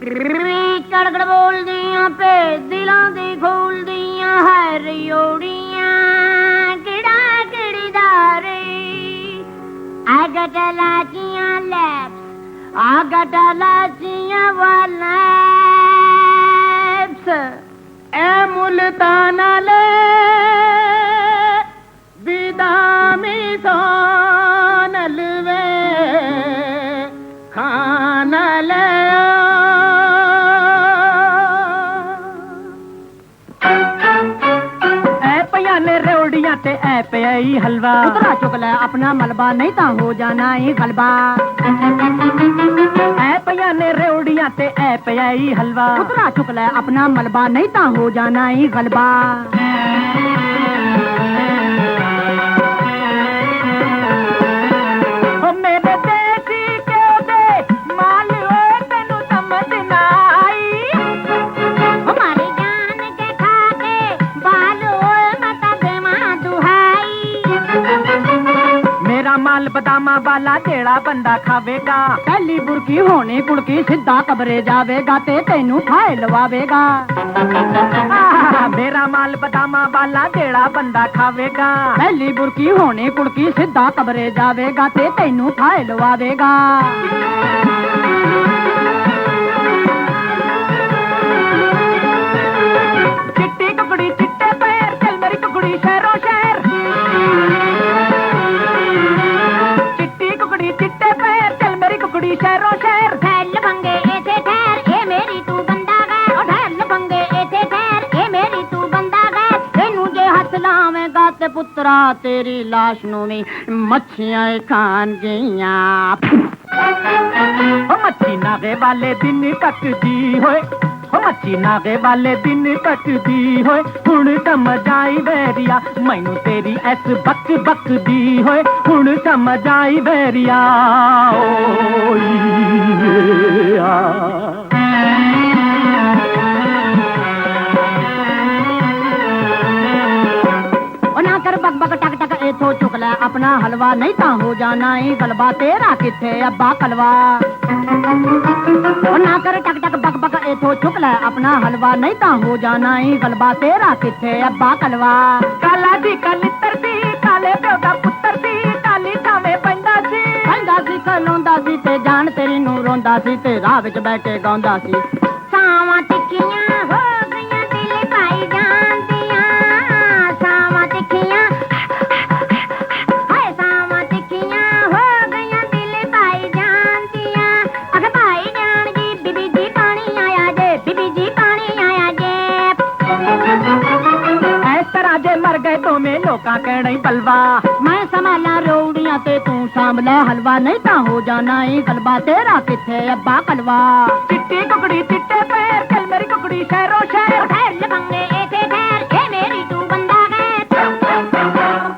ਕੜਕੜ ਬੋਲਦੀਆਂ ਪੇ ਦਿਲਾਂ ਦੀ ਖੋਲਦੀਆਂ ਹੈ ਰਿਓੜੀਆਂ ਕਿੜਾ ਕਿੜੀ ਦਾਰੇ ਆਗਟਲਾਚੀਆਂ ਲੈਪਸ ਆਗਟਲਾਚੀਆਂ ਵਾਲੈਪਸ ਐ ਮੁਲਤਾਨਾ ਲੈ ਵਿਦਾਮੀ ਸੋਨਲ ਵੇ ਖਾਨਾ ਲੈ ने रेवड़ियां ते ऐ पियाई हलवा उतरा चुक ले अपना मलबा नहीं ता हो जाना ही गलबा ऐ पिया ने रेवड़ियां ते ऐ पियाई हलवा उतरा चुक ले अपना मलबा नहीं ता हो जाना ही गलबा मेरे देसी क्यों दे माल तेनू समझ ना आई हमारी जान के खा के बाल मेरा माल बदामा वाला जेड़ा बंदा खावेगा पहली बुरकी होनी कुड़की सीधा कबरे जावेगा ते तेनू खाए लवावेगा मेरा माल बदामा वाला जेड़ा बंदा खावेगा पहली बुरकी होनी कुड़की सीधा कबरे जावेगा ते तेनू खाए लवावेगा चिट्टी कुकड़ी चिट्टे पैर चल मेरी कुकड़ी शहरों शहर चिट्टे पैर चल मेरी कुकड़ी शहरों शहर ठहर भंगे ऐसे ठहर ए मेरी तू बंदा गैर और ठहर भंगे ऐसे ठहर ए मेरी तू बंदा गैर तेनू जे हथ लावेगा ते पुत्रा तेरी लाश नू भी मच्छियां खान गईयां मच्छी नागे वाले दिन कटदी होए मच्छी नागे वाले दिन कटदी होए हुण समझ आई वैरिया मैनू तेरी ऐस बक बक दी होए हुण समझ आई वैरिया ना कर बक बक टक टक एथो चुक ले अपना हलवा नहीं ता हो जाना ही गलबा तेरा किथे अब्बा कलवा ना कर टक टक बक बक एथो चुक ले अपना हलवा नहीं ता हो जाना ही गलबा तेरा किथे अब्बा कलवा काला दी कलितर दी काले प्यो दा पुत्तर दी काली थावे पैंदा सी कलोंदा सी ते जान तेरी नू रोंदा सी ते राह विच बैठे गाउंदा सी सावां टिक्कियां हो गईयां दिल पाई जानदियां सावां टिक्कियां हाय सावां टिक्कियां हो गईयां दिल पाई जानदियां अगे भाई जान जी बीबी जी पानी आया जे बीबी जी पानी आया जे इस तरह जे मर गए तो में लोका कहना बलवा मैं संभाला रोड़ियां ते तू सांभला हलवा नहीं ता हो जाना ही गलबा तेरा किथे अब्बा कलवा चिट्टी कुकड़ी चिट्टे पैर चल मेरी कुकड़ी शहरों शहर